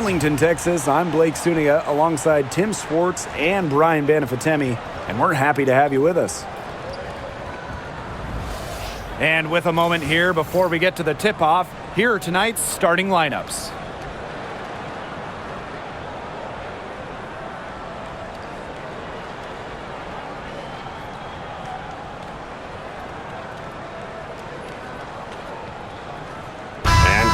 Arlington, Texas, I'm Blake Suniga alongside Tim Swartz and Brian Banafitemi, and we're happy to have you with us. And with a moment here before we get to the tip-off, here are tonight's starting lineups.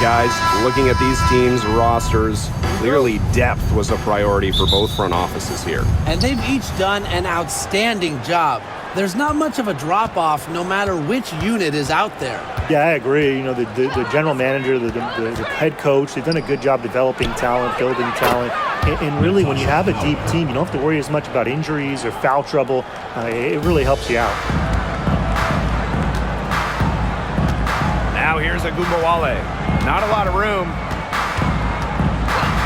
Guys, looking at these teams' rosters, clearly depth was a priority for both front offices here. And they've each done an outstanding job. There's not much of a drop-off no matter which unit is out there. Yeah, I agree. You know, the general manager, the head coach, they've done a good job developing talent, building talent. And really, when you have a deep team, you don't have to worry as much about injuries or foul trouble. It really helps you out. Now here's Agumbawale. Not a lot of room.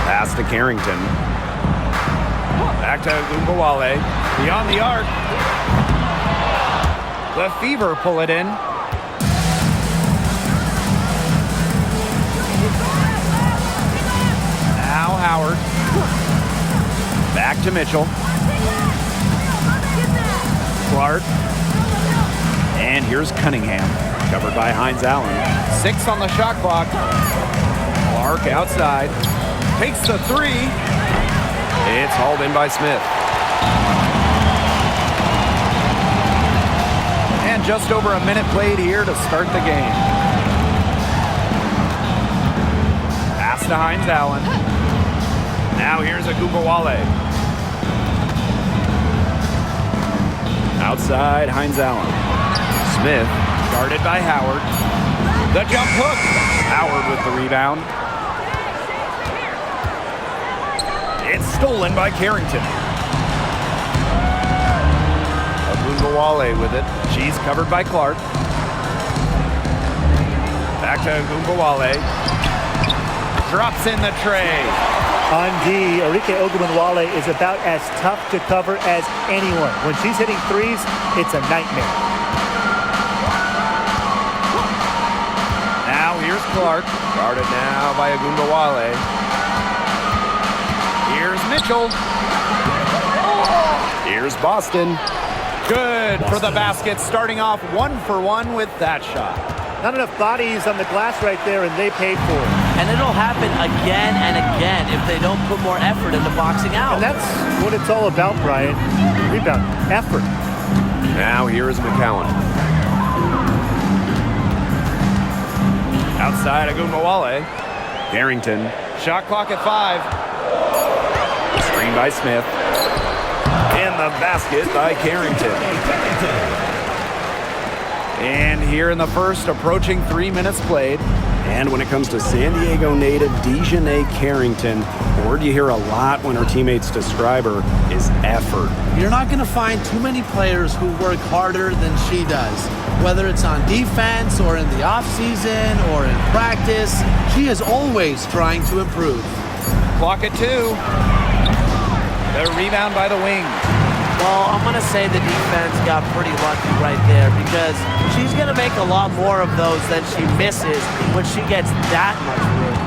Pass to Carrington. Back to Agumbawale. Beyond the arc. The Fever pull it in. Now Howard. Back to Mitchell. Clark. And here's Cunningham, covered by Hines Allen. 6 on the shot clock. Clark outside. Takes the 3. It's hauled in by Smith. And just over a minute played here to start the game. Pass to Hines Allen. Now here's Agumbawale. Outside, Hines Allen. Smith, guarded by Howard. The jump hook. Howard with the rebound. It's stolen by Carrington. Agumbawale with it. She's covered by Clark. Back to Agumbawale. Drops in the tray. On D, Arike Ogunbowale is about as tough to cover as anyone. When she's hitting threes, it's a nightmare. Here's Clark, guarded now by Agumbawale. Here's Mitchell. Here's Boston. Good for the basket, starting off 1 for 1 with that shot. Not enough bodies on the glass right there, and they paid for it. And it'll happen again and again if they don't put more effort into boxing out. And that's what it's all about, Brian. Rebound, effort. Now here is McCowan. Outside Agumbawale. Carrington. Shot clock at 5. Screen by Smith. And the basket by Carrington. And here in the first, approaching 3 minutes played. And when it comes to San Diego native Dejanay Carrington, a word you hear a lot when her teammates describe her is effort. You're not going to find too many players who work harder than she does. Whether it's on defense or in the offseason or in practice, she is always trying to improve. Clock at 2. The rebound by the wing. Well, I'm going to say the defense got pretty lucky right there because she's going to make a lot more of those than she misses when she gets that much room.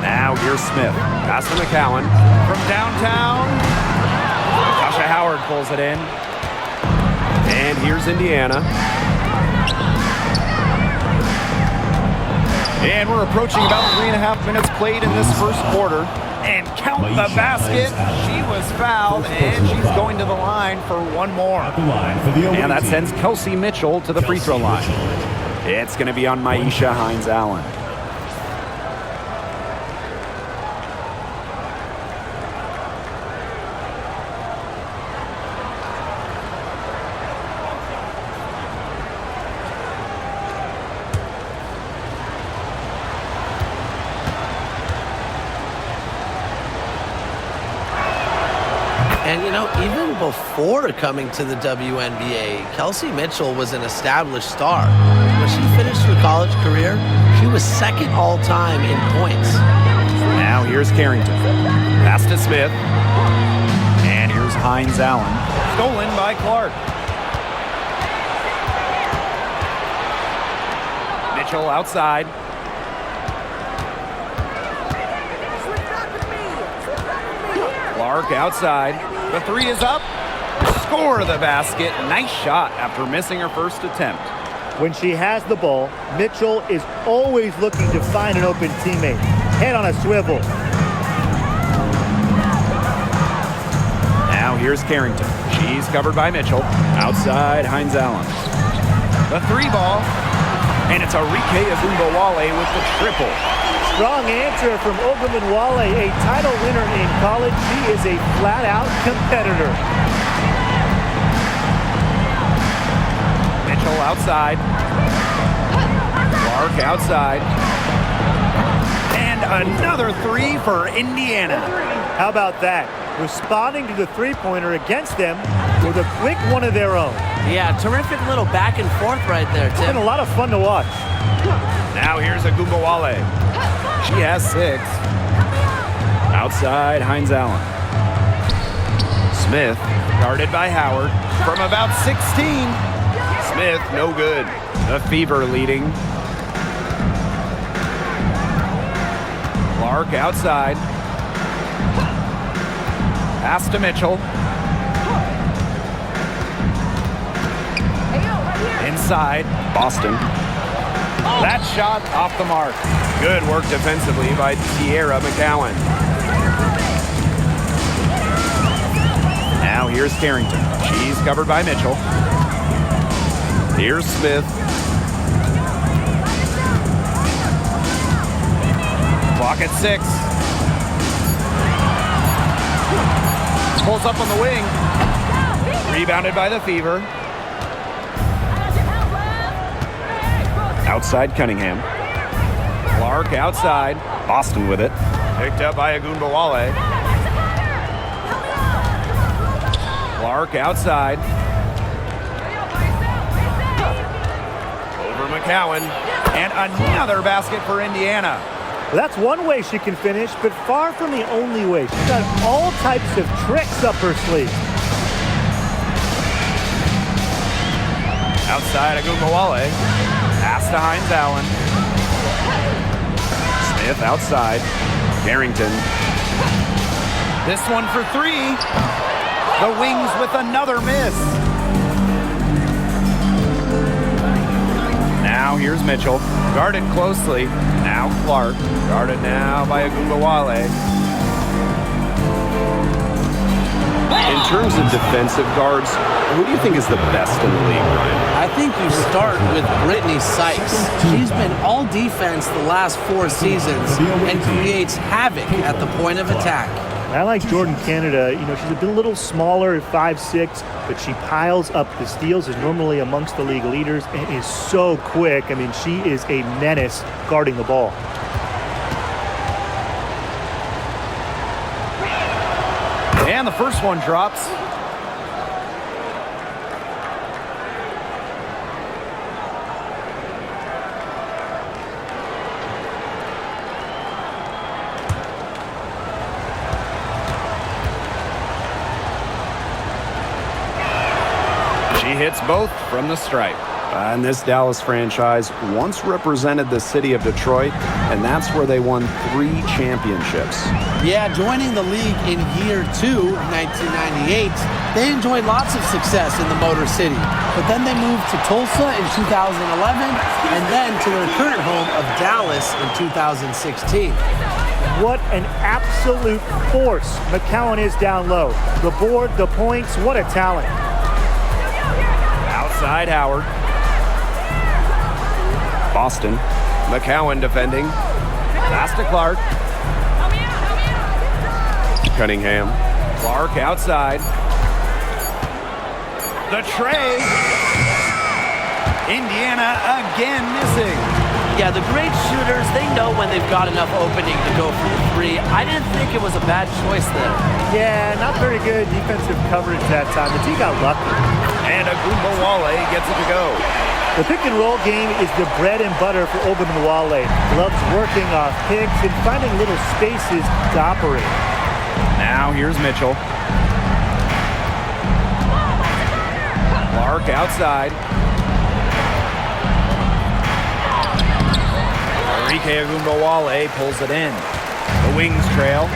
Now here's Smith. Pass to McCowan. From downtown, Tasha Howard pulls it in. And here's Indiana. And we're approaching about 3.5 minutes played in this first quarter. And count the basket. She was fouled, and she's going to the line for one more. And that sends Kelsey Mitchell to the free throw line. It's going to be on Maisha Hines Allen. And, you know, even before coming to the WNBA, Kelsey Mitchell was an established star. When she finished her college career, she was second all-time in points. Now here's Carrington. Pass to Smith. And here's Hines Allen. Stolen by Clark. Mitchell outside. Clark outside. The three is up. Score the basket. Nice shot after missing her first attempt. When she has the ball, Mitchell is always looking to find an open teammate. Head on a swivel. Now here's Carrington. She's covered by Mitchell. Outside, Hines Allen. The three ball. And it's Arike Ogunbowale with the triple. Strong answer from Ogunbowale, a title winner in college. She is a flat-out competitor. Mitchell outside. Clark outside. And another three for Indiana. How about that? Responding to the three-pointer against them with a quick one of their own. Yeah, terrific little back and forth right there, It's Tim. been a lot of fun to watch. Now here's Ogunbowale. She has 6. Outside, Hines Allen. Smith guarded by Howard from about 16. Smith no good. The Fever leading. Clark outside. Pass to Mitchell. Inside. Boston. That shot off the mark. Good work defensively by Tierra McCowan. Now here's Carrington. She's covered by Mitchell. Here's Smith. Clock at 6. Pulls up on the wing. Rebounded by the Fever. Outside, Cunningham. Clark outside. Boston with it. Picked up by Ogunbowale. Clark outside. Over McCowan. And another basket for Indiana. Well, that's one way she can finish, but far from the only way. She's got all types of tricks up her sleeve. Outside Ogunbowale. Pass to Hines Allen. Smith outside. Carrington. This one for 3. The Wings with another miss. Now here's Mitchell. Guarded closely. Now Clark. Guarded now by Ogunbowale. In terms of defensive guards, who do you think is the best in the league, Ryan? I think you start with Brittany Sykes. She's been all defense the last 4 seasons and creates havoc at the point of attack. I like Jordan Canada. You know, she's a little smaller at 5'6", but she piles up the steals, is normally amongst the league leaders, and is so quick. I mean, she is a menace guarding the ball. And the first one drops. She hits both from the stripe. And this Dallas franchise once represented the city of Detroit, and that's where they won 3 championships. Yeah, joining the league in year 2, 1998, they enjoyed lots of success in the Motor City. But then they moved to Tulsa in 2011, and then to their current home of Dallas in 2016. What an absolute force McCowan is down low. The board, the points, what a talent. Outside Howard. Boston. McCowan defending. Pass to Clark. Cunningham. Clark outside. The tray. Indiana again missing. Yeah, the great shooters, they know when they've got enough opening to go for the 3. I didn't think it was a bad choice there. Yeah, not very good defensive coverage that time. The team got lucky. And Ogunbowale gets it to go. The pick and roll game is the bread and butter for Ogunbowale. Loves working off picks and finding little spaces to operate. Now here's Mitchell. Clark outside. Arike Ogunbowale pulls it in. The Wings trail.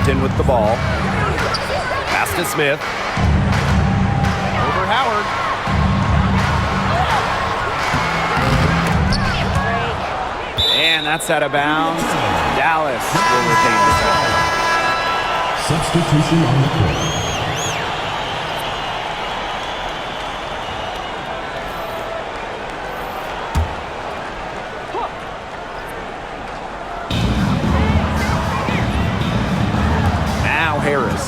Carrington with the ball. Pass to Smith. Over Howard. And that's out of bounds. Dallas will retain possession. Substitution on the court. Now Harris.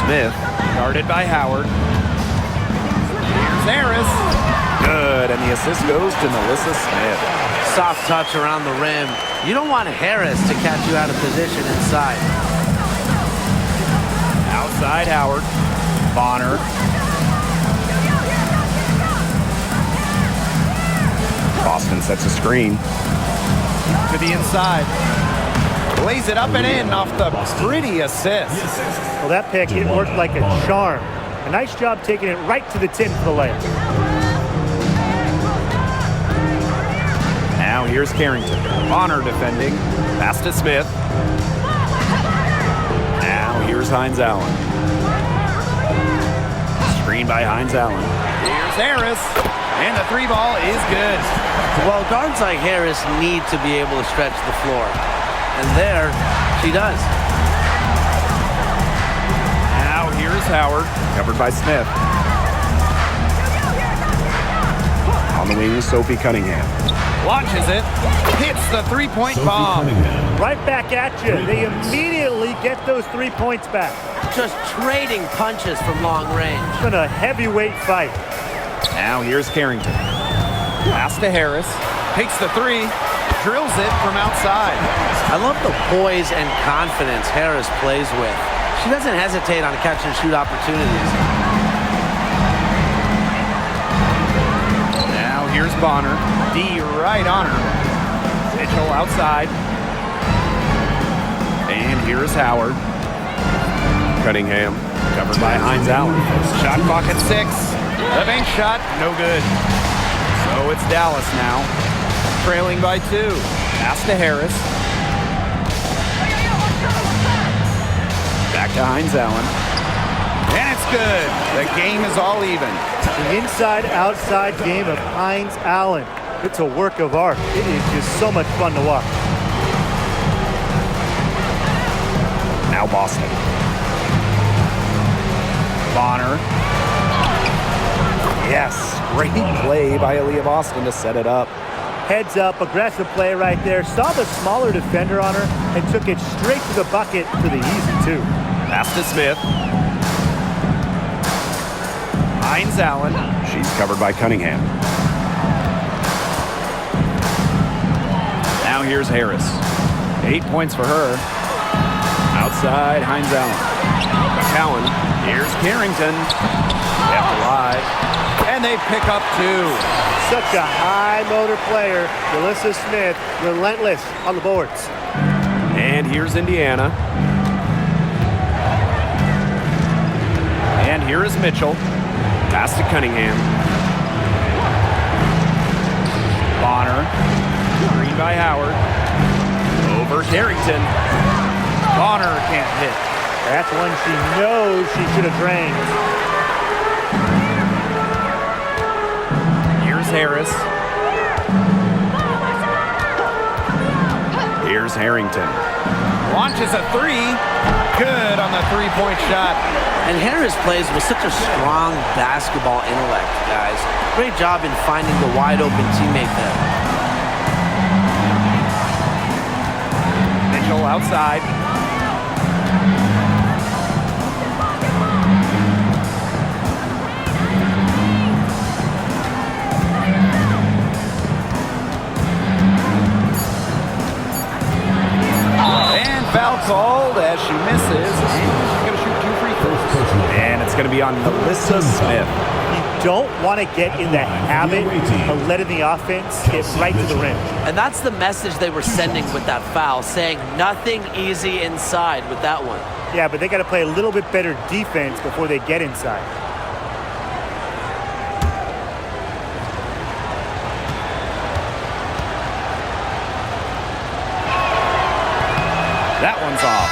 Smith. Guarded by Howard. Here's Harris. Good, and the assist goes to Melissa Smith. Soft touch around the rim. You don't want Harris to catch you out of position inside. Outside Howard. Bonner. Boston sets a screen. To the inside. Lays it up and in off the pretty assist. Well, that pick, it worked like a charm. A nice job taking it right to the tin for the layup. Now here's Carrington. Bonner defending. Pass to Smith. Now here's Hines Allen. Screen by Hines Allen. Here's Harris. And the three ball is good. Well, guards like Harris need to be able to stretch the floor. And there, she does. Now here's Howard. Covered by Smith. On the wing, Sophie Cunningham. Launches it. Hits the three-point Sophie bomb. Cunningham. Right back at you. They immediately get those 3 points back. Just trading punches from long range. It's been a heavyweight fight. Now here's Carrington. Pass to Harris. Takes the three. Drills it from outside. I love the poise and confidence Harris plays with. She doesn't hesitate on catch and shoot opportunities. Now here's Bonner. D right on her. Mitchell outside. And here's Howard. Cunningham. Covered by Hines Allen. Shot clock at 6. The bank shot, no good. So it's Dallas now. Trailing by 2. Pass to Harris. Back to Hines Allen. And it's good. The game is all even. The inside-outside game of Hines Allen. It's a work of art. It is just so much fun to watch. Now Boston. Bonner. Yes, great play by Aaliyah Boston to set it up. Heads up, aggressive play right there. Saw the smaller defender on her and took it straight to the bucket for the easy 2. Pass to Smith. Hines Allen. She's covered by Cunningham. Now here's Harris. 8 points for her. Outside, Hines Allen. McCowan. Here's Carrington. Kept alive. And they pick up 2. Such a high motor player. Melissa Smith, relentless on the boards. And here's Indiana. And here is Mitchell. Pass to Cunningham. Bonner. Screen by Howard. Over Carrington. Bonner can't hit. That's one she knows she should have drained. Here's Harris. Here's Harrington. Launches a 3. Good on the three-point shot. And Harris plays with such a strong basketball intellect, guys. Great job in finding the wide-open teammate there. Mitchell outside. And foul called as she misses. She's going to shoot 2 free throws. And it's going to be on Melissa Smith. You don't want to get in the habit of letting the offense get right to the rim. And that's the message they were sending with that foul, saying nothing easy inside with that one. Yeah, but they got to play a little bit better defense before they get inside. That one's off.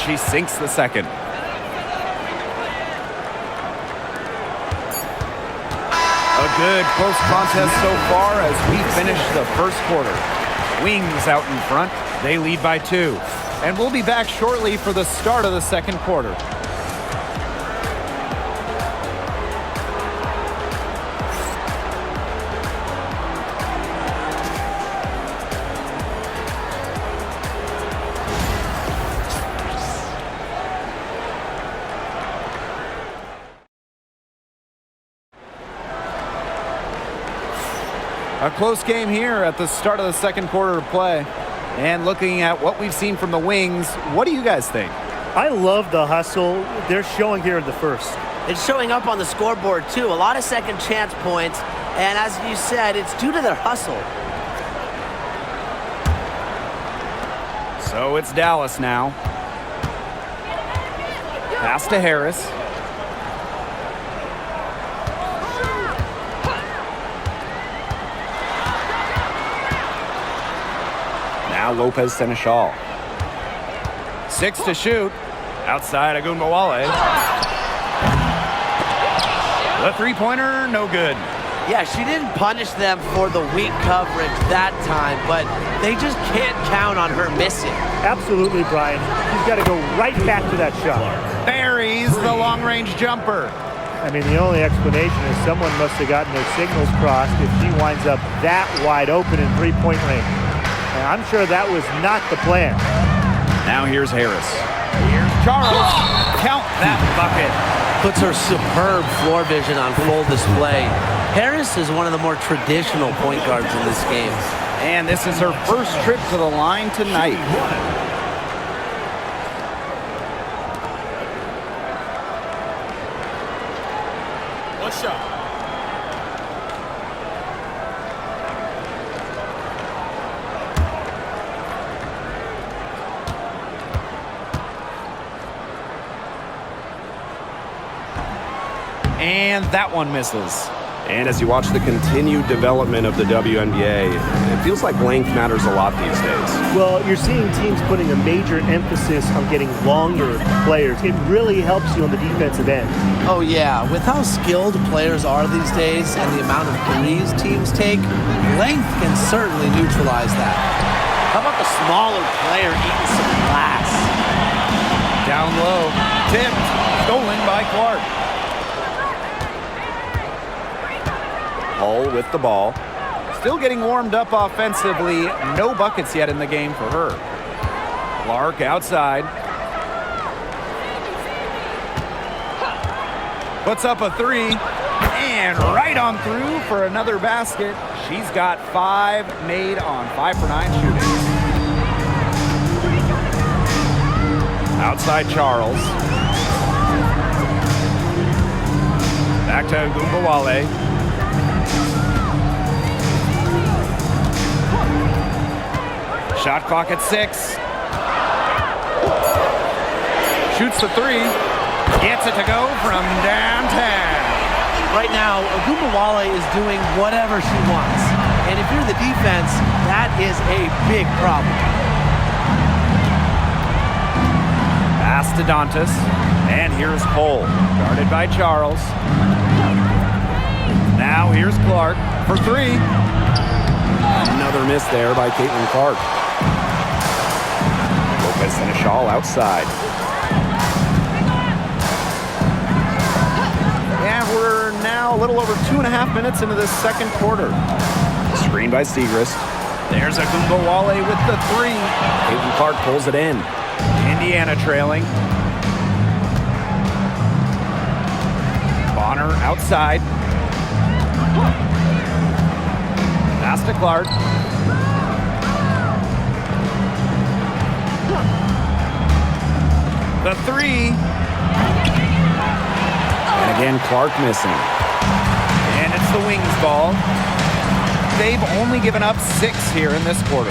she sinks the second. A good close contest so far as we finish the first quarter. Wings out in front. They lead by 2. And we'll be back shortly for the start of the second quarter. A close game here at the start of the second quarter of play. And looking at what we've seen from the Wings, what do you guys think? I love the hustle they're showing here in the first. It's showing up on the scoreboard, too. A lot of second chance points. And as you said, it's due to their hustle. So it's Dallas now. Pass to Harris. Now Lopez Seneschal. 6 to shoot. Outside Agunbowale. The three-pointer, no good. Yeah, she didn't punish them for the weak coverage that time, but they just can't count on her missing. Absolutely, Brian. She's got to go right back to that shot. Buries the long-range jumper. I mean, the only explanation is someone must have gotten their signals crossed if she winds up that wide open in three-point range. And I'm sure that was not the plan. Now here's Harris. Here's Charles. Count that bucket. Puts her superb floor vision on full display. Harris is one of the more traditional point guards in this game. And this is her first trip to the line tonight. One shot. And that one misses. And as you watch the continued development of the WNBA, it feels like length matters a lot these days. Well, you're seeing teams putting a major emphasis on getting longer players. It really helps you on the defensive end. Oh yeah, with how skilled players are these days and the amount of threes teams take, length can certainly neutralize that. How about the smaller player eating some glass? Down low. Tipped. Stolen by Clark. Hull with the ball. Still getting warmed up offensively. No buckets yet in the game for her. Clark outside. Puts up a three. And right on through for another basket. She's got 5 made on 5 for 9 shooting. Outside Charles. Back to Agunbowale. Shot clock at 6. Shoots the 3. Gets it to go from downtown. Right now, Agunbowale is doing whatever she wants. And if you're the defense, that is a big problem. Pass to Dantas. And here's Cole. Guarded by Charles. Now here's Clark for 3. Another miss there by CaitlinClark. Lopez Seneschal outside. And we're now a little over 2.5 minutes into this second quarter. Screen by Segrist. There's Agunbowale with the 3. CaitlinClark pulls it in. Indiana trailing. Bonner outside. Pass to Clark. The 3. And again, Clark missing. And it's the Wings ball. They've only given up 6 here in this quarter.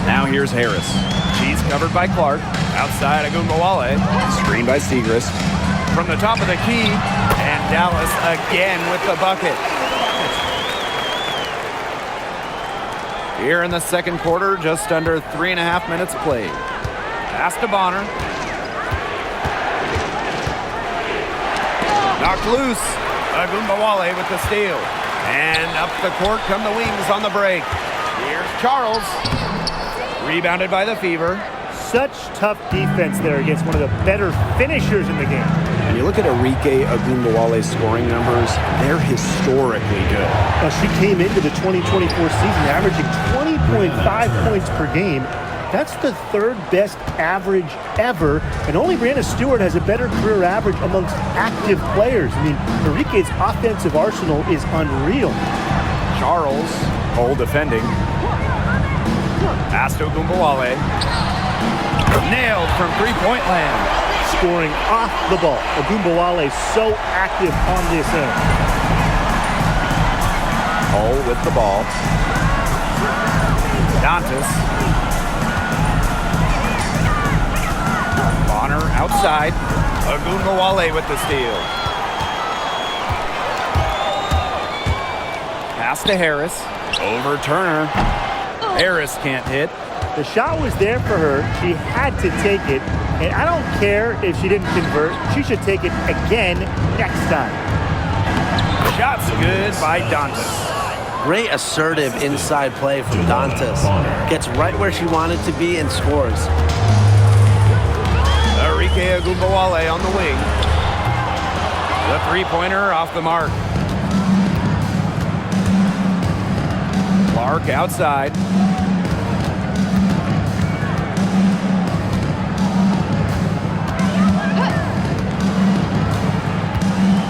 Now here's Harris. She's covered by Clark. Outside Agunbowale. Screen by Segrist. From the top of the key. And Dallas again with the bucket. Here in the second quarter, just under 3.5 minutes played. Pass to Bonner. Knocked loose. Agumbawale with the steal. And up the court come the Wings on the break. Here's Charles. Rebounded by the Fever. Such tough defense there against one of the better finishers in the game. When you look at Arike Agumbawale's scoring numbers, they're historically good. Now, she came into the 2024 season averaging 20.5 points per game. That's the third best average ever, and only Brianna Stewart has a better career average amongst active players. I mean, Arike's offensive arsenal is unreal. Charles, Cole defending. Pass to Agumbawale. Nailed from three-point land. Scoring off the ball. Agumbawale so active on this end. Cole with the ball. Dantas. Bonner outside. Agumbawale with the steal. Pass to Harris. Over Turner. Harris can't hit. The shot was there for her. She had to take it. And I don't care if she didn't convert. She should take it again next time. Shot's good by Dantas. Great assertive inside play from Dantas. Gets right where she wanted to be and scores. Arike Agumbawale on the wing. The three-pointer off the mark. Clark outside.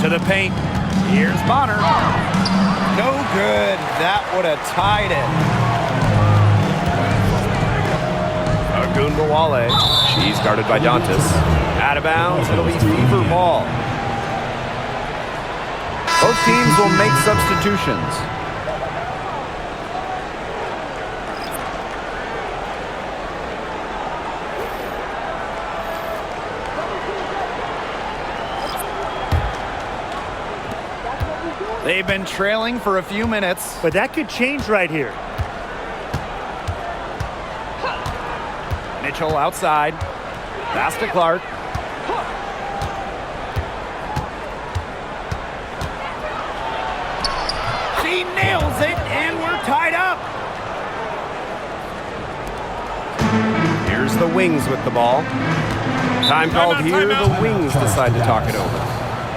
To the paint. Here's Bonner. No good. That would have tied it. Agumbawale. She's guarded by Dantas. Out of bounds. It'll be Fever ball. Both teams will make substitutions. They've been trailing for a few minutes. But that could change right here. Mitchell outside. Pass to Clark. She nails it, and we're tied up. Here's the Wings with the ball. Time called here. The Wings decide to talk it over.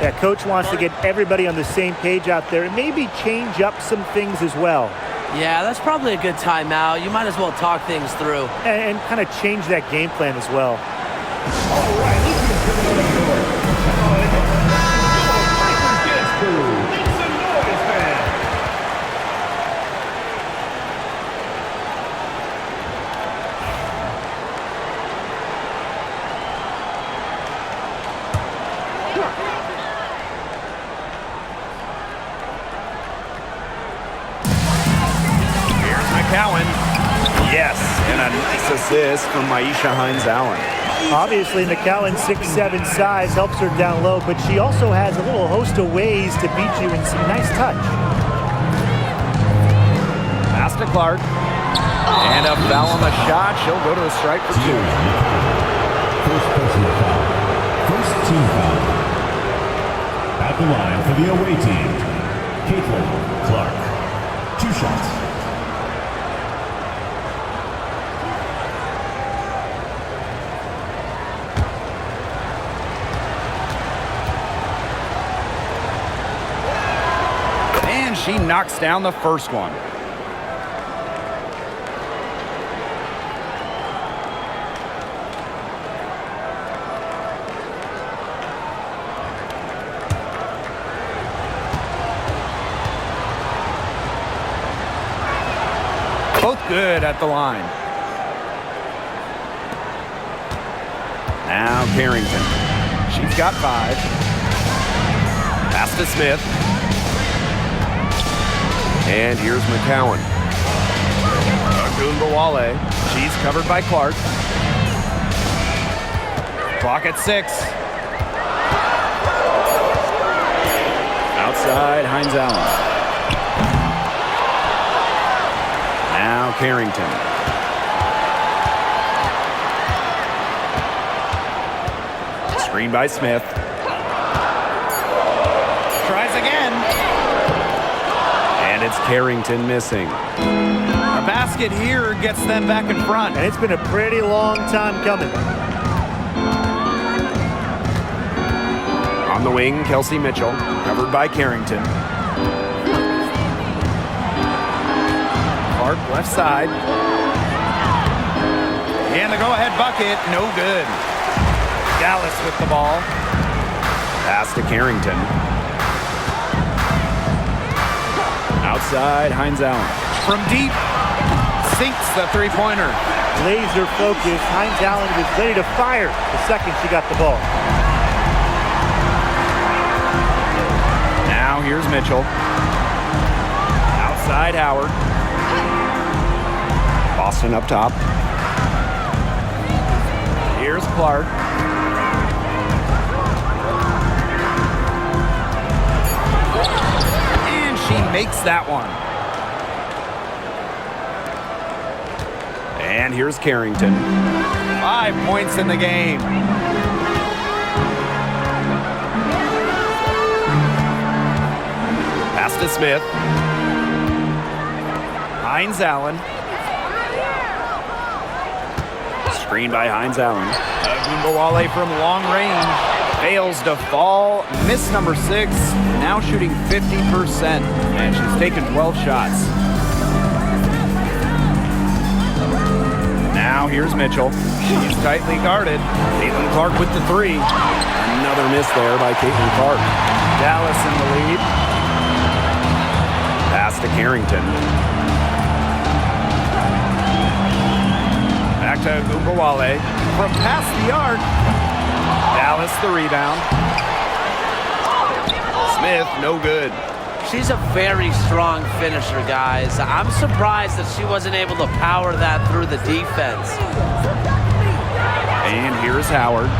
Yeah, coach wants to get everybody on the same page out there and maybe change up some things as well. Yeah, that's probably a good timeout. You might as well talk things through. And kind of change that game plan as well. All right, let's get to the court. Make some noise, man. Cowan. Yes, and a nice assist from Maisha Hines-Allen. Obviously, McCowan's 6'7" size helps her down low, but she also has a little host of ways to beat you in some nice touch. Pass to Clark. And a foul on the shot. She'll go to the stripe for two. First personal foul. First team foul. At the line for the away team, Clark. 2 shots. She knocks down the first one. Both good at the line. Now Carrington. She's got 5. Pass to Smith. And here's McCowan. Agumbawale. She's covered by Clark. Clock at 6. Outside, Hines-Allen. Now Carrington. Screen by Smith. Tries again. And it's Carrington missing. A basket here gets them back in front. And it's been a pretty long time coming. On the wing, Kelsey Mitchell, covered by Carrington. Clark left side. And the go-ahead bucket, no good. Dallas with the ball. Pass to Carrington. Outside, Hines Allen. From deep, sinks the three-pointer. Laser focus. Hines Allen was ready to fire the second she got the ball. Now here's Mitchell. Outside, Howard. Boston up top. Here's Clark. And she makes that one. And here's Carrington. 5 points in the game. Pass to Smith. Hines Allen. Screen by Hines Allen. Agumbawale from long range. Fails to fall. Miss number 6. Now shooting 50%. And she's taken 12 shots. Now here's Mitchell. She's tightly guarded. Caitlin Clark with the 3. Another miss there by Caitlin Clark. Dallas in the lead. Pass to Carrington. Back to Agumbawale. From past the arc. Dallas the rebound. Smith, no good. She's a very strong finisher, guys. I'm surprised that she wasn't able to power that through the defense. And here's Howard.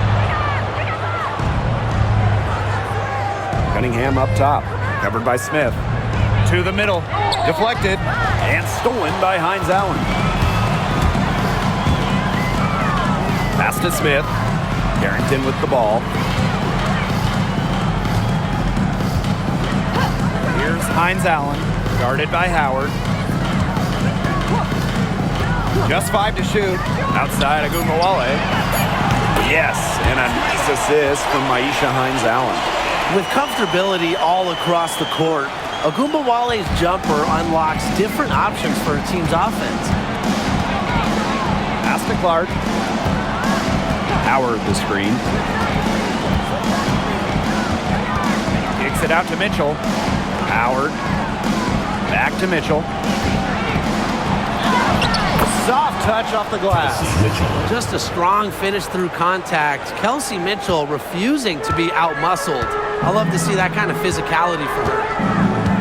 Cunningham up top. Covered by Smith. To the middle. Deflected. And stolen by Hines Allen. Pass to Smith. Carrington with the ball. Here's Hines Allen. Guarded by Howard. Just 5 to shoot. Outside Agumbawale. Yes, and a nice assist from Maisha Hines Allen. With comfortability all across the court, Agumbawale's jumper unlocks different options for a team's offense. Pass to Clark. Howard the screen. Kicks it out to Mitchell. Howard. Back to Mitchell. Soft touch off the glass. Just a strong finish through contact. Kelsey Mitchell refusing to be out-muscled. I love to see that kind of physicality from her.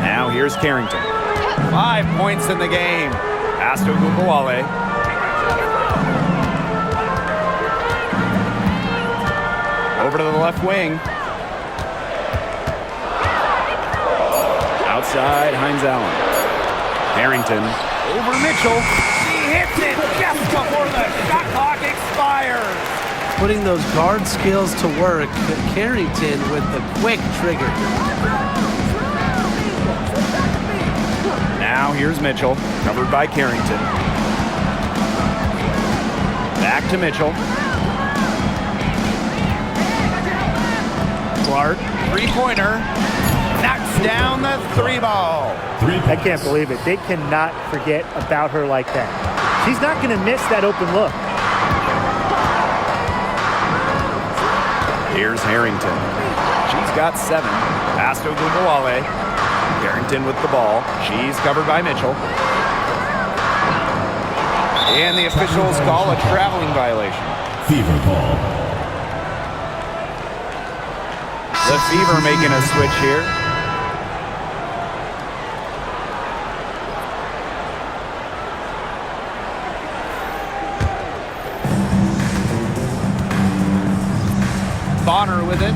Now here's Carrington. 5 points in the game. Pass to Agumbawale. Over to the left wing. Outside, Hines Allen. Carrington. Over Mitchell. He hits it just before the shot clock expires. Putting those guard skills to work, Carrington with the quick trigger. Now here's Mitchell, covered by Carrington. Back to Mitchell. Clark, three-pointer, knocks down the 3-ball. I can't believe it. They cannot forget about her like that. She's not going to miss that open look. Here's Harrington. She's got 7. Pass to Agumbawale. Carrington with the ball. She's covered by Mitchell. And the officials call a traveling violation. Fever ball. The Fever making a switch here. Bonner with it.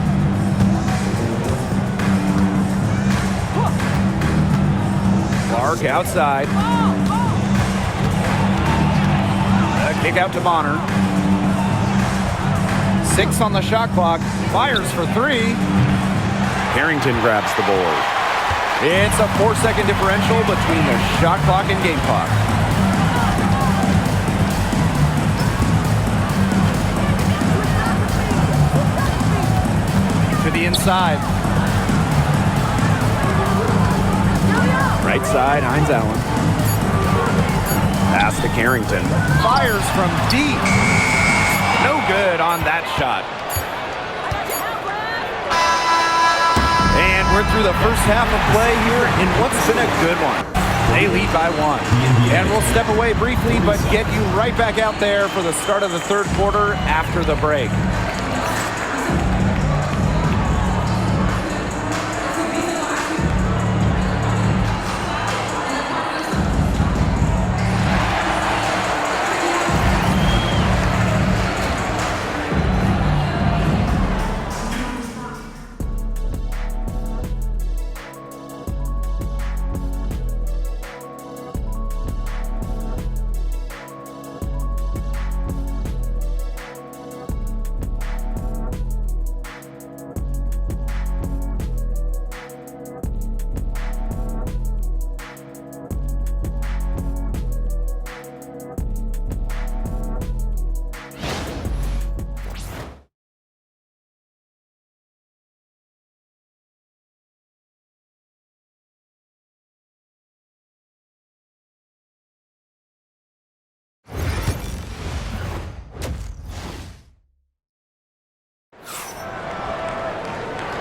Clark outside. Kick out to Bonner. 6 on the shot clock. Fires for 3. Carrington grabs the board. It's a 4-second differential between the shot clock and game clock. To the inside. Right side, Hines Allen. Pass to Carrington. Fires from deep. No good on that shot. And we're through the first half of play here in what's been a good one. They lead by 1. And we'll step away briefly, but get you right back out there for the start of the third quarter after the break.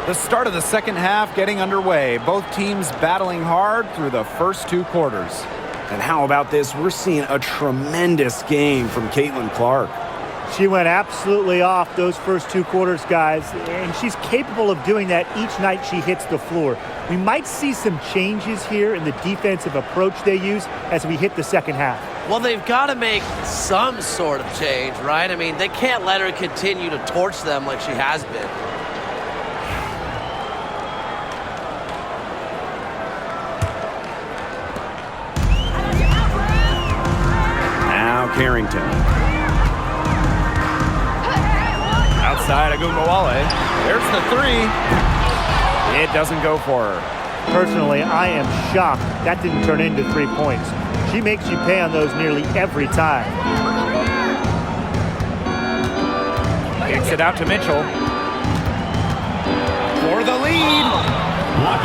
The start of the second half getting underway. Both teams battling hard through the first 2 quarters. And how about this? We're seeing a tremendous game from Caitlin-Clark. She went absolutely off those first 2 quarters, guys, and she's capable of doing that each night she hits the floor. We might see some changes here in the defensive approach they use as we hit the second half. Well, they've got to make some sort of change, right? I mean, they can't let her continue to torch them like she has been. Carrington. Outside Agumbawale. There's the 3. It doesn't go for her. Personally, I am shocked that didn't turn into 3 points. She makes you pay on those nearly every time. Kicks it out to Mitchell. For the lead.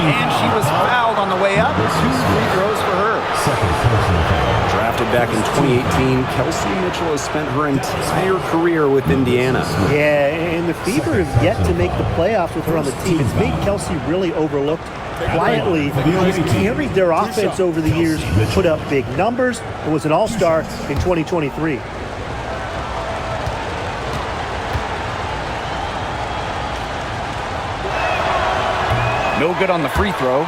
And she was fouled on the way up. 2 free throws for her. Second personal foul. Drafted back in 2018, Kelsey Mitchell has spent her entire career with Indiana. Yeah, and the Fever have yet to make the playoffs with her on the team. It's made Kelsey really overlooked. Quietly, she's carried their offense over the years, put up big numbers, and was an all-star in 2023. No good on the free throw.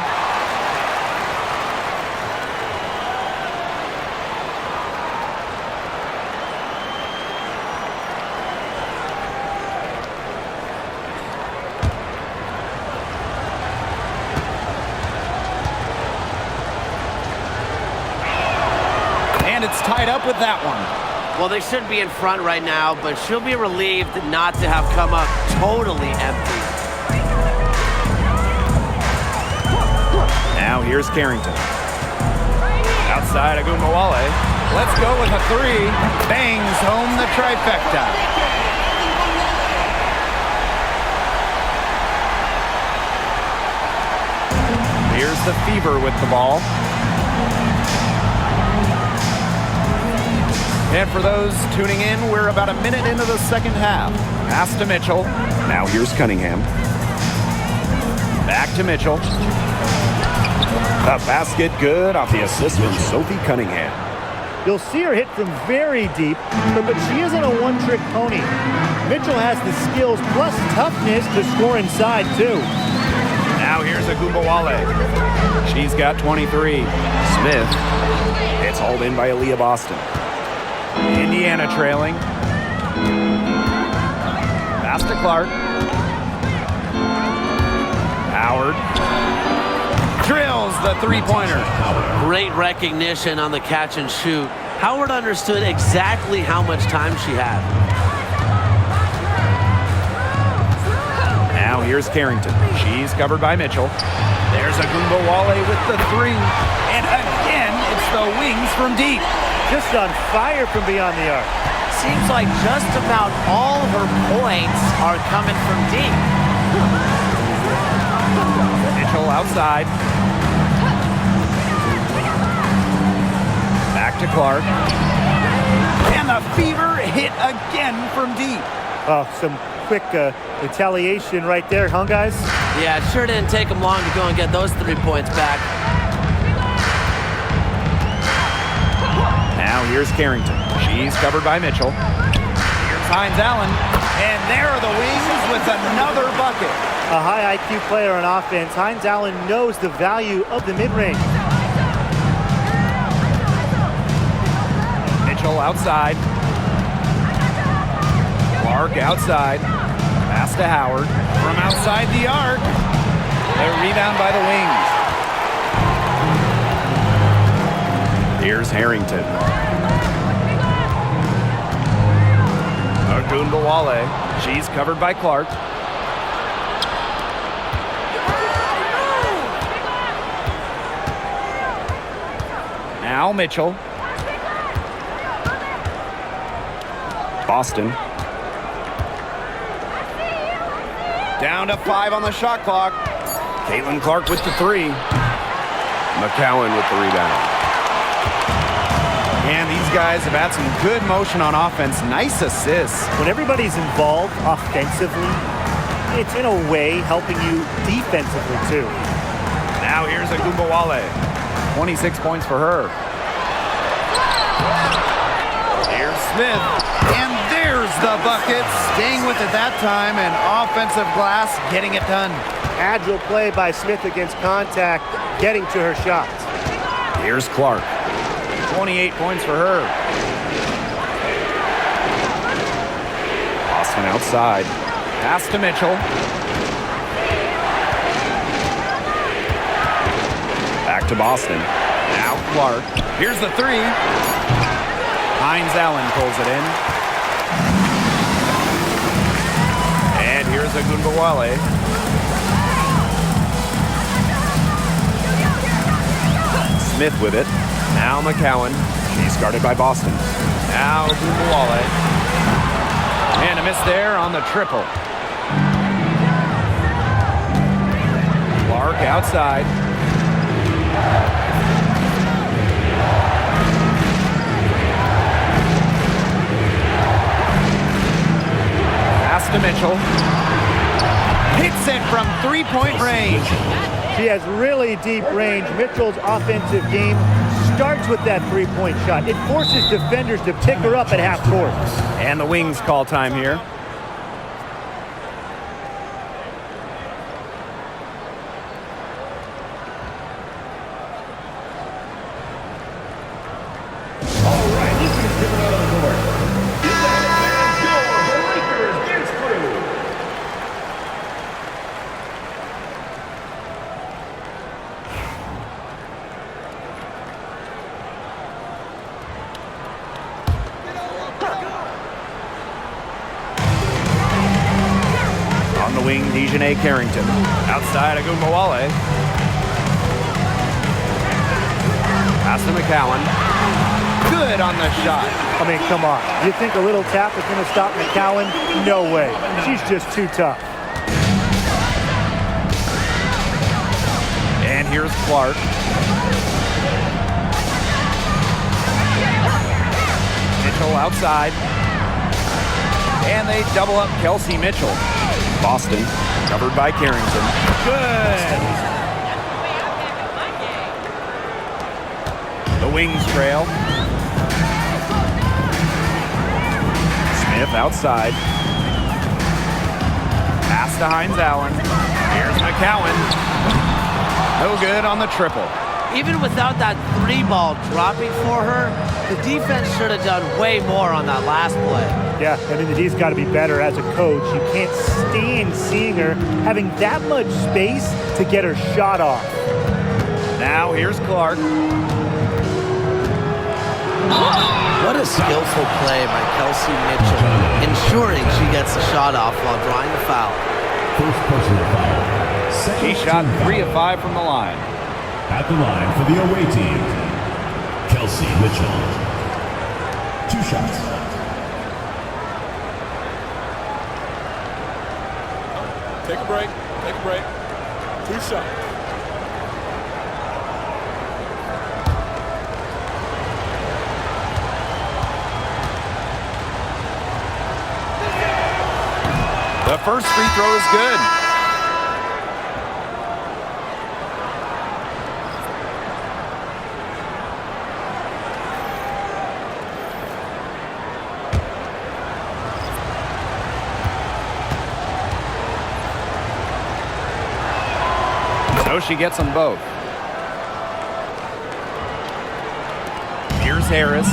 And it's tied up with that one. Well, they should be in front right now, but she'll be relieved not to have come up totally empty. Now here's Carrington. Outside Agumbawale. Let's go with a 3. Bangs home the trifecta. Here's the Fever with the ball. And for those tuning in, we're about a minute into the second half. Pass to Mitchell. Now here's Cunningham. Back to Mitchell. The basket good off the assist from Sophie Cunningham. You'll see her hit from very deep, but she isn't a one-trick pony. Mitchell has the skills plus toughness to score inside, too. Now here's Agumbawale. She's got 23. Smith. It's hauled in by Aaliyah Boston. Indiana trailing. Pass to Clark. Howard. Drills the 3-pointer. Great recognition on the catch and shoot. Howard understood exactly how much time she had. Now here's Carrington. She's covered by Mitchell. There's Agumbawale with the three. And again, it's the wings from deep. Just on fire from beyond the arc. Seems like just about all her points are coming from deep. Mitchell outside. Back to Clark. And the fever hit again from deep. Oh, some quick retaliation right there, huh, guys? Yeah, it sure didn't take them long to go and get those 3 points back. Now here's Carrington. She's covered by Mitchell. Here's Hines Allen. And there are the Wings with another bucket. A high IQ player on offense. Hines Allen knows the value of the mid-range. Mitchell outside. Clark outside. Pass to Howard. From outside the arc. The rebound by the Wings. Here's Harrington. Agumbawale. She's covered by Clark. Now Mitchell. Boston. Down to 5 on the shot clock. Clark with the three. McCowan with the rebound. And these guys have had some good motion on offense. Nice assists. When everybody's involved offensively, it's in a way helping you defensively too. Now here's Agumbawale. 26 points for her. Here's Smith. And there's the bucket. Staying with it that time, and offensive glass getting it done. Agile play by Smith against contact, getting to her shots. Here's Clark. 28 points for her. Boston outside. Pass to Mitchell. Back to Boston. Now Clark. Here's the three. Hines Allen pulls it in. And here's Agumbawale. Smith with it. Now McCowan. She's guarded by Boston. Now Agumbawale. And a miss there on the triple. Clark outside. Pass to Mitchell. Hits it from three-point range. She has really deep range. Mitchell's offensive game starts with that three-point shot. It forces defenders to pick her up at half court. And the Wings call time here. All right, this is coming out on the court. Is that the Lakers dance crew? On the wing, Dejanay Carrington. Outside, Agumbawale. Pass to McCowan. Good on the shot. I mean, come on. You think a little tap is going to stop McCowan? No way. She's just too tough. And here's Clark. Mitchell outside. And they double up Kelsey Mitchell. Boston covered by Carrington. Good. The Wings trail. Smith outside. Pass to Hines Allen. Here's McCowan. No good on the triple. Even without that three ball dropping for her, the defense should have done way more on that last play. Yeah, I mean, the D's got to be better as a coach. You can't stand seeing her having that much space to get her shot off. Now here's Clark. What a skillful play by Kelsey Mitchell, ensuring she gets the shot off while drawing a foul. First personal foul. He shot 3 of 5 from the line. At the line for the away team, Kelsey Mitchell. 2 shots. Take a break. Take a break. 2 shots. The first free throw is good. So she gets them both. Here's Harris.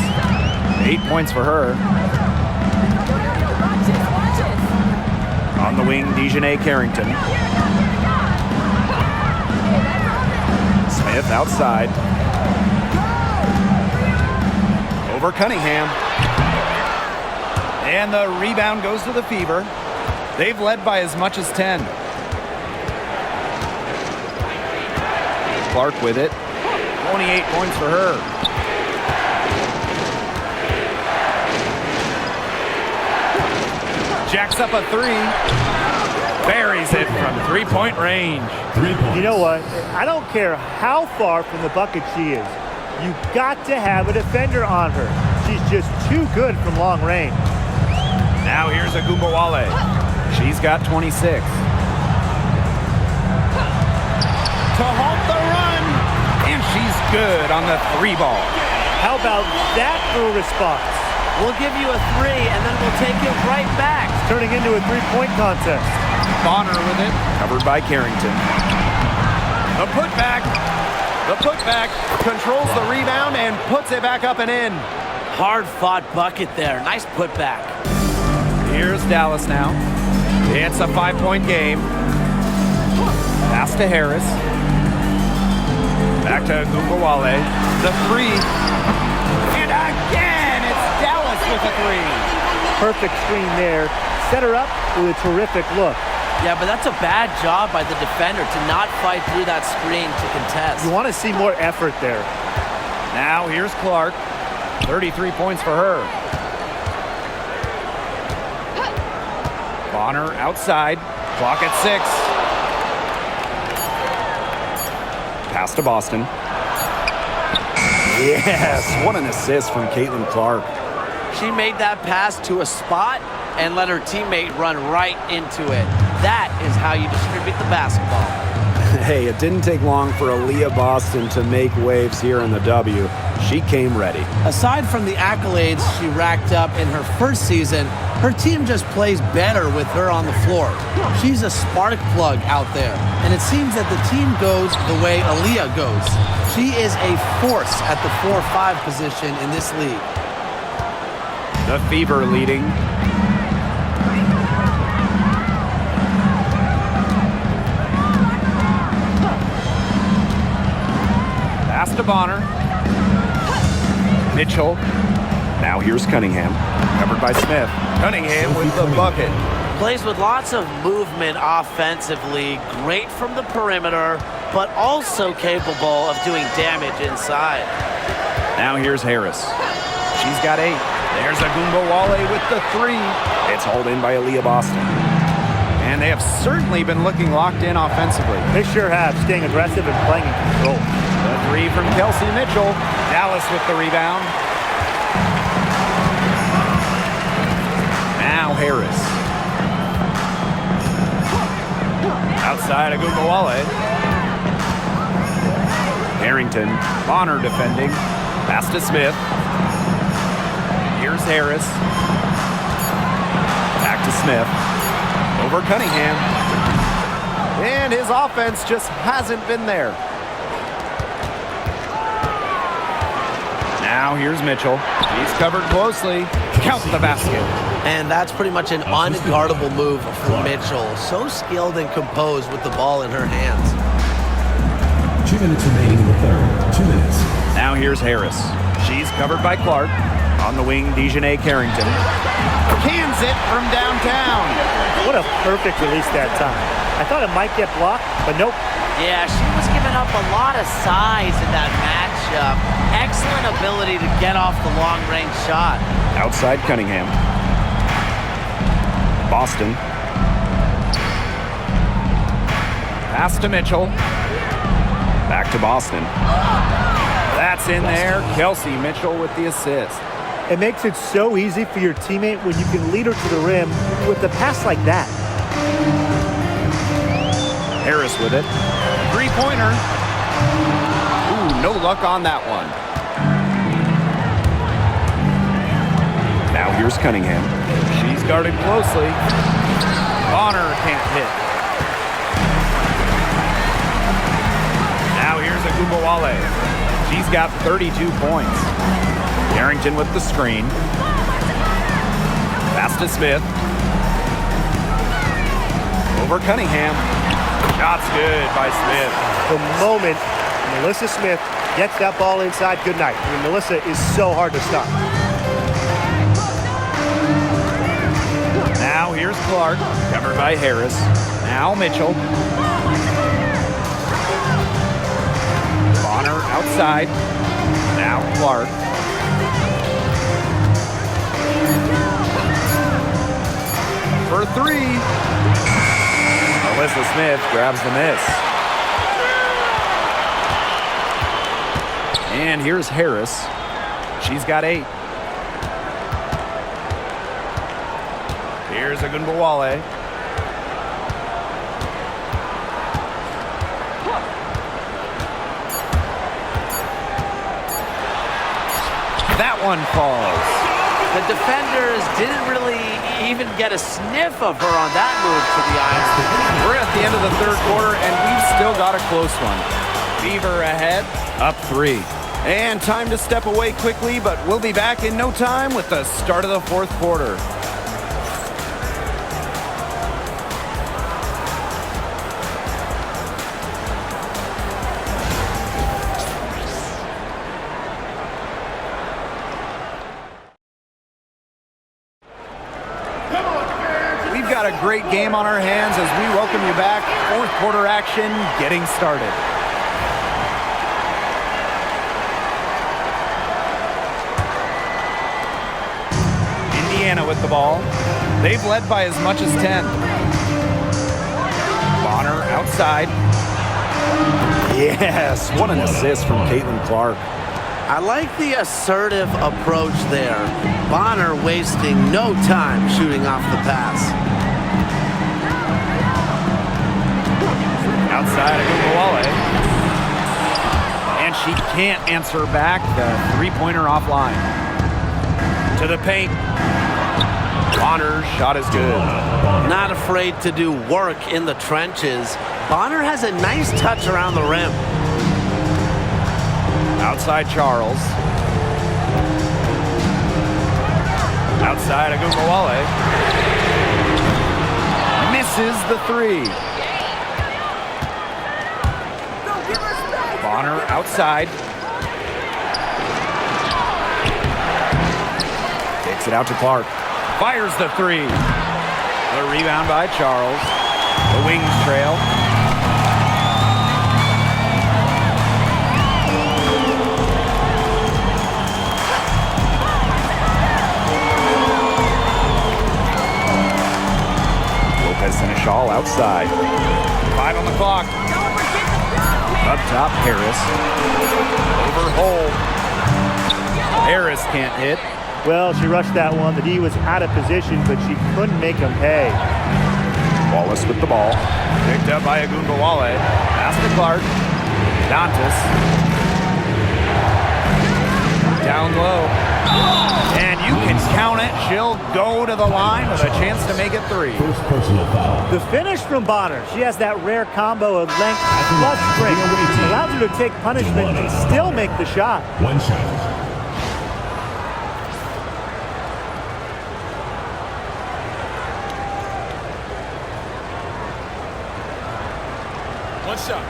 8 points for her. On the wing, Dejanay Carrington. Smith outside. Over Cunningham. And the rebound goes to the Fever. They've led by as much as 10. Clark with it. 28 points for her. Jacks up a 3. Buries it from 3-point range. 3 points. You know what? I don't care how far from the bucket she is. You got to have a defender on her. She's just too good from long range. Now here's Agumbawale. She's got 26. To halt the run. And she's good on the 3 ball. How about that for a response? We'll give you a 3, and then we'll take it right back. Turning into a 3-point contest. Bonner with it. Covered by Carrington. The putback. The putback controls the rebound and puts it back up and in. Hard-fought bucket there. Nice putback. Here's Dallas now. It's a 5-point game. Pass to Harris. Back to Agumbawale. The 3. And again, it's Dallas with a 3. Perfect screen there. Set her up with a terrific look. Yeah, but that's a bad job by the defender to not fight through that screen to contest. You want to see more effort there. Now here's Clark. 33 points for her. Bonner outside. Clock at 6. Pass to Boston. Yes, what an assist from Caitlin Clark. She made that pass to a spot and let her teammate run right into it. That is how you distribute the basketball. Hey, it didn't take long for Aaliyah Boston to make waves here in the W. She came ready. Aside from the accolades she racked up in her first season, her team just plays better with her on the floor. She's a spark plug out there, and it seems that the team goes the way Aaliyah goes. She is a force at the 4-5 position in this league. The Fever leading. Pass to Bonner. Mitchell. Now here's Cunningham. Covered by Smith. Cunningham with the bucket. Plays with lots of movement offensively. Great from the perimeter, but also capable of doing damage inside. Now here's Harris. She's got 8. There's Agumbawale with the 3. It's hauled in by Aaliyah Boston. And they have certainly been looking locked in offensively. They sure have, staying aggressive and playing in control. The 3 from Kelsey Mitchell. Dallas with the rebound. Now Harris. Outside Agumbawale. Harrington. Bonner defending. Pass to Smith. Here's Harris. Back to Smith. Over Cunningham. And his offense just hasn't been there. Now here's Mitchell. He's covered closely. Count the basket. And that's pretty much an unguardable move for Mitchell. So skilled and composed with the ball in her hands. 2 minutes remaining in the third. 2 minutes. Now here's Harris. She's covered by Clark. On the wing, Dejanay Carrington. Cans it from downtown. What a perfect release that time. I thought it might get blocked, but nope. Yeah, she was giving up a lot of size in that matchup. Excellent ability to get off the long-range shot. Outside Cunningham. Boston. Pass to Mitchell. Back to Boston. That's in there. Kelsey Mitchell with the assist. It makes it so easy for your teammate when you can lead her to the rim with a pass like that. Harris with it. Three-pointer. Ooh, no luck on that one. Now here's Cunningham. She's guarded closely. Bonner can't hit. Now here's Agumbawale. She's got 32 points. Carrington with the screen. Pass to Smith. Over Cunningham. Shot's good by Smith. The moment Melissa Smith gets that ball inside, good night. I mean, Melissa is so hard to stop. Now here's Clark, covered by Harris. Now Mitchell. Bonner outside. Now Clark. For three. Melissa Smith grabs the miss. And here's Harris. She's got 8. Here's Agumbawale. That one falls. The defenders didn't really even get a sniff of her on that move to the iron. We're at the end of the third quarter, and we've still got a close one. Beaver ahead, up 3. And time to step away quickly, but we'll be back in no time with the start of the fourth quarter. Got a great game on our hands as we welcome you back. Fourth quarter action getting started. Indiana with the ball. They've led by as much as 10. Bonner outside. Yes, what an assist from Caitlin Clark. I like the assertive approach there. Bonner wasting no time shooting off the pass. Outside of Agumbawale. And she can't answer back. The three-pointer offline. To the paint. Bonner's shot is good. Not afraid to do work in the trenches. Bonner has a nice touch around the rim. Outside Charles. Outside Agumbawale. Misses the three. Bonner outside. Takes it out to Clark. Fires the three. The rebound by Charles. The Wings trail. Lopez Seneschal outside. 5 on the clock. Up top, Harris. Over Hole. Harris can't hit. Well, she rushed that one. The D was out of position, but she couldn't make him pay. Wallace with the ball. Picked up by Agumbawale. Pass to Clark. Dantas. Down low. And you can count it. She'll go to the line with a chance to make it 3. First personal foul. The finish from Bonner. She has that rare combo of length plus strength. Allows her to take punishment and still make the shot. One shot. One shot.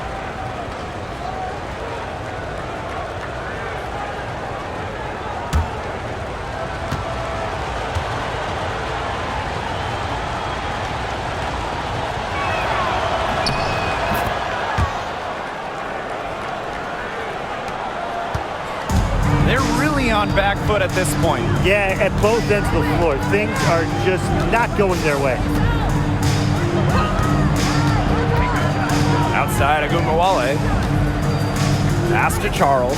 really on back foot at this point. Yeah, at both ends of the floor. Things are just not going their way. Outside, Agumbawale. Pass to Charles.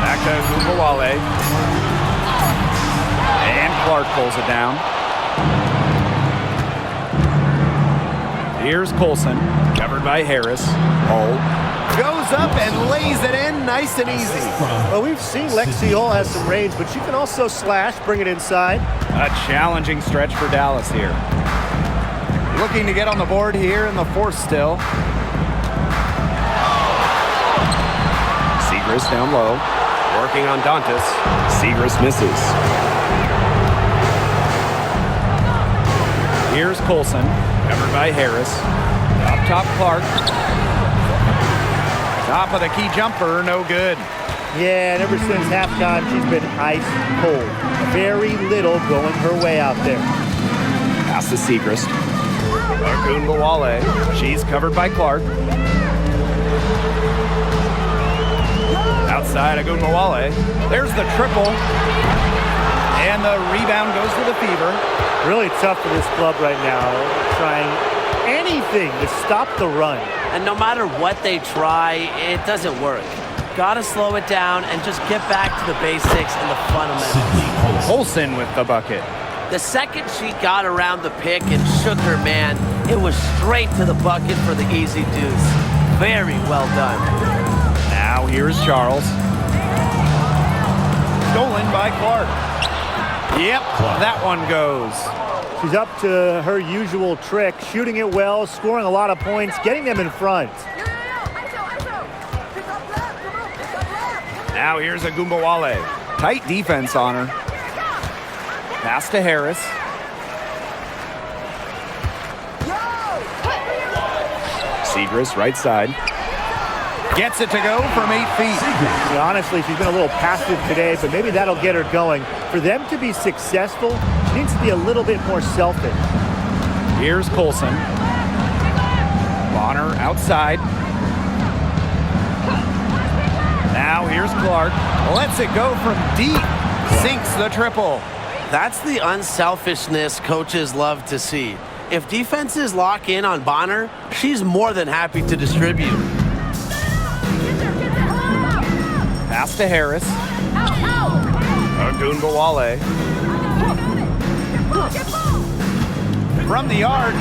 Back to Agumbawale. And Clark pulls it down. Here's Colson, covered by Harris. Hall goes up and lays it in nice and easy. Well, we've seen Lexi Hall has some range, but she can also slash, bring it inside. A challenging stretch for Dallas here. Looking to get on the board here in the fourth still. Segrist down low, working on Dantas. Segrist misses. Here's Colson, covered by Harris. Up top, Clark. Top of the key jumper, no good. Yeah, and ever since halftime, she's been ice cold. Very little going her way out there. Pass to Segrist. Agumbawale, she's covered by Clark. Outside, Agumbawale. There's the triple. And the rebound goes to the Fever. Really tough for this club right now, trying anything to stop the run. And no matter what they try, it doesn't work. Gotta slow it down and just get back to the basics and the fundamentals. Colson with the bucket. The second she got around the pick and shook her man, it was straight to the bucket for the easy deuce. Very well done. Now here's Charles. Stolen by Clark. Yep, that one goes. She's up to her usual trick, shooting it well, scoring a lot of points, getting them in front. Now here's Agumbawale. Tight defense on her. Pass to Harris. Segrist right side. Gets it to go from 8 feet. Yeah, honestly, she's been a little passive today, but maybe that'll get her going. For them to be successful, she needs to be a little bit more selfish. Here's Colson. Bonner outside. Now here's Clark. Lets it go from deep. Sinks the triple. That's the unselfishness coaches love to see. If defenses lock in on Bonner, she's more than happy to distribute. Pass to Harris. Agumbawale. From the yard,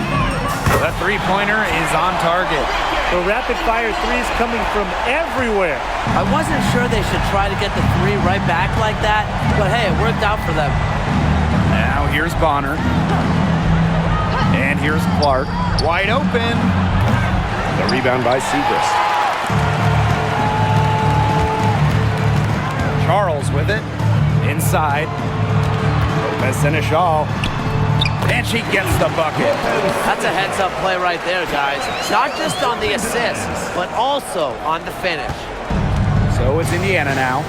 the three-pointer is on target. The rapid-fire threes coming from everywhere. I wasn't sure they should try to get the three right back like that, but hey, it worked out for them. Now here's Bonner. And here's Clark. Wide open. The rebound by Segrist. Charles with it. Inside. Lopez Seneschal. And she gets the bucket. That's a heads-up play right there, guys. Not just on the assist, but also on the finish. So it's Indiana now.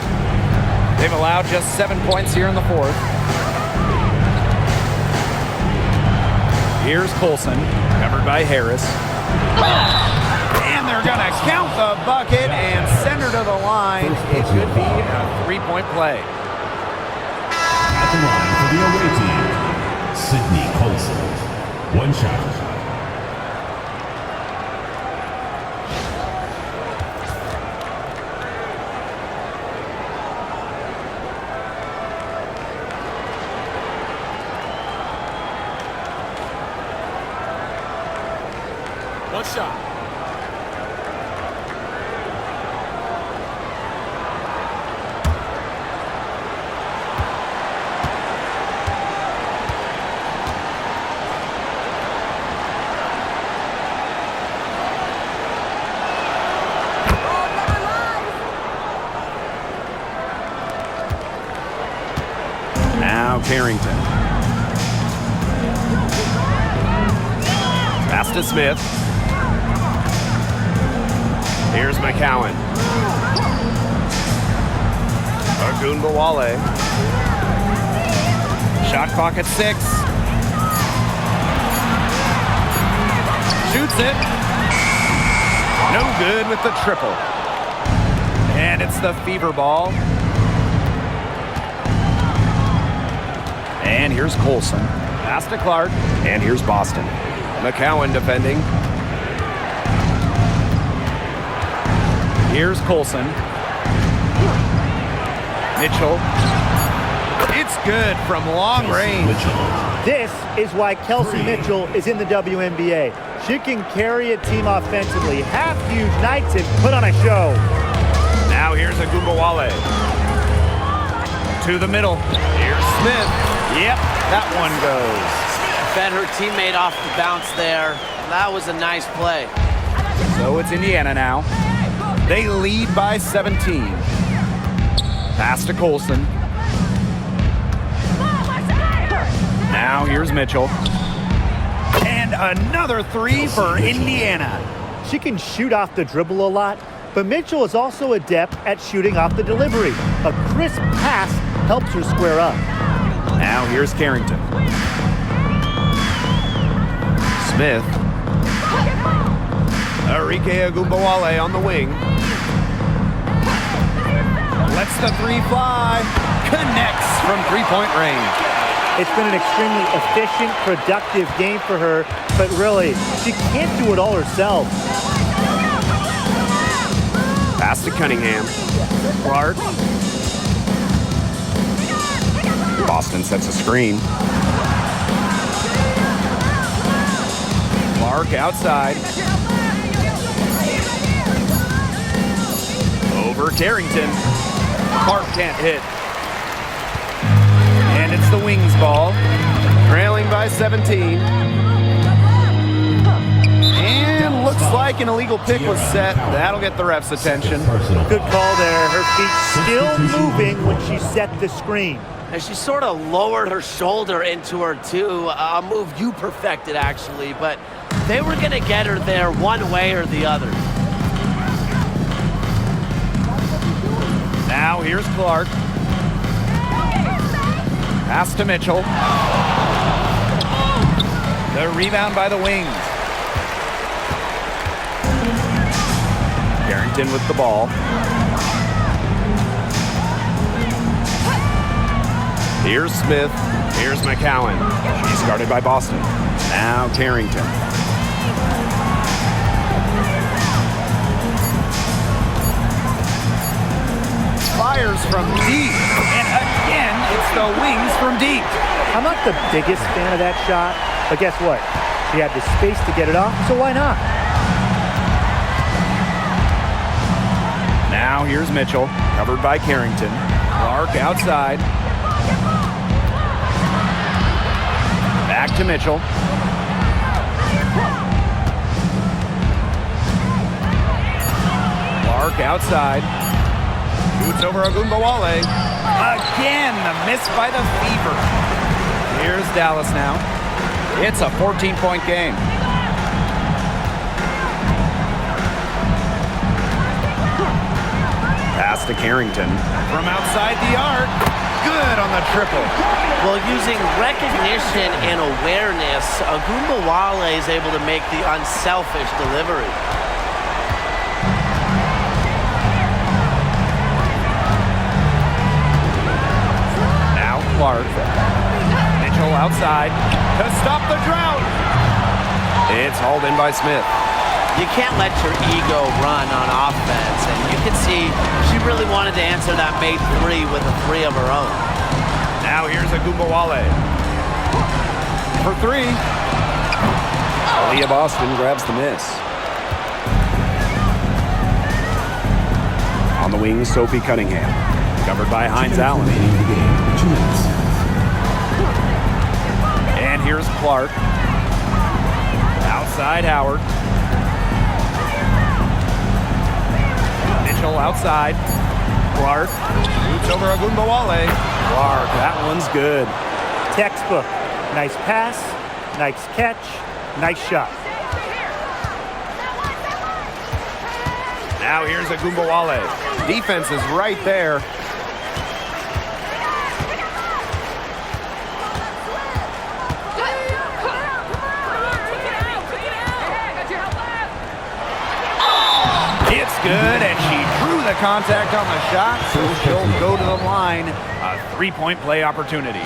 They've allowed just 7 points here in the fourth. Here's Colson, covered by Harris. And they're going to count the bucket and send her to the line. It should be a three-point play. At the line for the away team, Sydney Colson. One shot. One shot. Now Carrington. Pass to Smith. Here's McCowan. Agumbawale. Shot clock at 6. Shoots it. No good with the triple. And it's the fever ball. And here's Colson. Pass to Clark. And here's Boston. McCowan defending. Here's Colson. Mitchell. It's good from long range. This is why Kelsey Mitchell is in the WNBA. She can carry a team offensively, have huge nights, and put on a show. Now here's Agumbawale. To the middle. Here's Smith. Yep, that one goes. Fed her teammate off the bounce there. That was a nice play. So it's Indiana now. They lead by 17. Pass to Colson. Now here's Mitchell. And another three for Indiana. She can shoot off the dribble a lot, but Mitchell is also adept at shooting off the delivery. A crisp pass helps her square up. Now here's Carrington. Smith. Arike Agumbawale on the wing. Lets the three fly. Connects from three-point range. It's been an extremely efficient, productive game for her, but really, she can't do it all herself. Pass to Cunningham. Clark. Boston sets a screen. Clark outside. Over Carrington. Clark can't hit. And it's the Wings ball. Trailing by 17. And looks like an illegal pick was set. That'll get the ref's attention. Good call there. Her feet still moving when she set the screen. And she sort of lowered her shoulder into her, too. A move you perfected, actually. But they were going to get her there one way or the other. Now here's Clark. Pass to Mitchell. The rebound by the Wings. Carrington with the ball. Here's Smith. Here's McCowan. She's guarded by Boston. Now Carrington. Fires from deep. And again, it's the Wings from deep. I'm not the biggest fan of that shot, but guess what? She had the space to get it off, so why not? Now here's Mitchell, covered by Carrington. Clark outside. Back to Mitchell. Clark outside. Shoots over Agumbawale. Again, the miss by the Fever. Here's Dallas now. It's a 14-point game. Pass to Carrington. From outside the arc. Good on the triple. Well, using recognition and awareness, Agumbawale is able to make the unselfish delivery. Now Clark. Mitchell outside to stop the drought. It's hauled in by Smith. You can't let your ego run on offense, and you can see she really wanted to answer that made three with a three of her own. Now here's Agumbawale. For three. Aaliyah Boston grabs the miss. On the wing, Sophie Cunningham. Covered by Hines Allen. And here's Clark. Outside Howard. Mitchell outside. Clark. Shoots over Agumbawale. Clark, that one's good. Textbook. Nice pass, nice catch, nice shot. Now here's Agumbawale. Defense is right there. good, and she drew the contact on the shot, so she'll go to the line. A three-point play opportunity.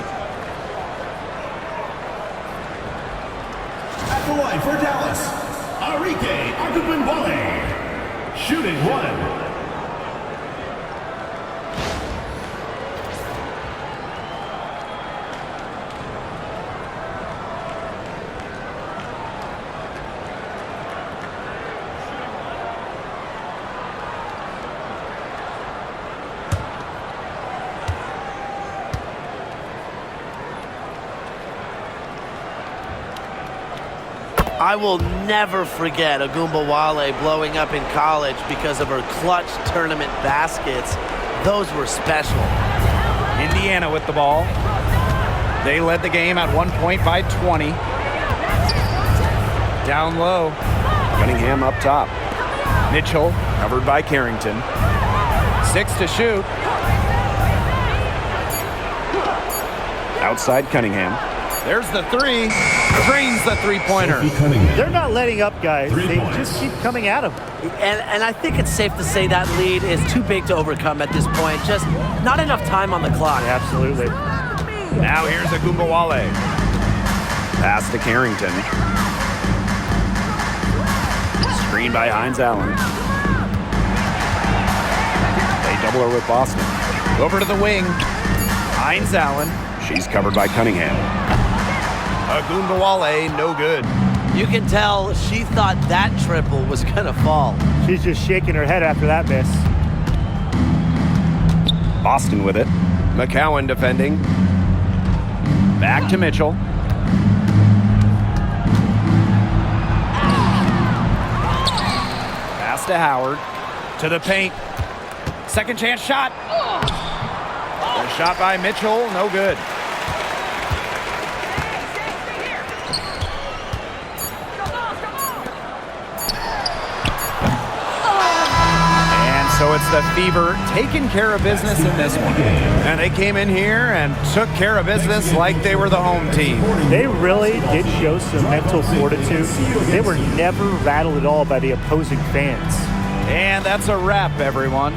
At the line for Dallas, Arike Akupenbale. Shooting one. I will never forget Agumbawale blowing up in college because of her clutch tournament baskets. Those were special. Indiana with the ball. They led the game at 1 point by 20. Down low. Cunningham up top. Mitchell Covered by Carrington. 6 to shoot. Outside Cunningham. There's the three. Drains the three-pointer. They're not letting up, guys. They just keep coming at them. And I think it's safe to say that lead is too big to overcome at this point. Just not enough time on the clock. Absolutely. Now here's Agumbawale. Pass to Carrington. Screen by Hines Allen. They double her with Boston. Over to the wing. Hines Allen. She's covered by Cunningham. Agumbawale, no good. You can tell she thought that triple was going to fall. She's just shaking her head after that miss. Boston with it. McCowan defending. Back to Mitchell. Pass to Howard. To the paint. Second chance shot. A shot by Mitchell, no good. So it's the Fever taking care of business in this one. And they came in here and took care of business like they were the home team. They really did show some mental fortitude. They were never rattled at all by the opposing fans. And that's a wrap, everyone.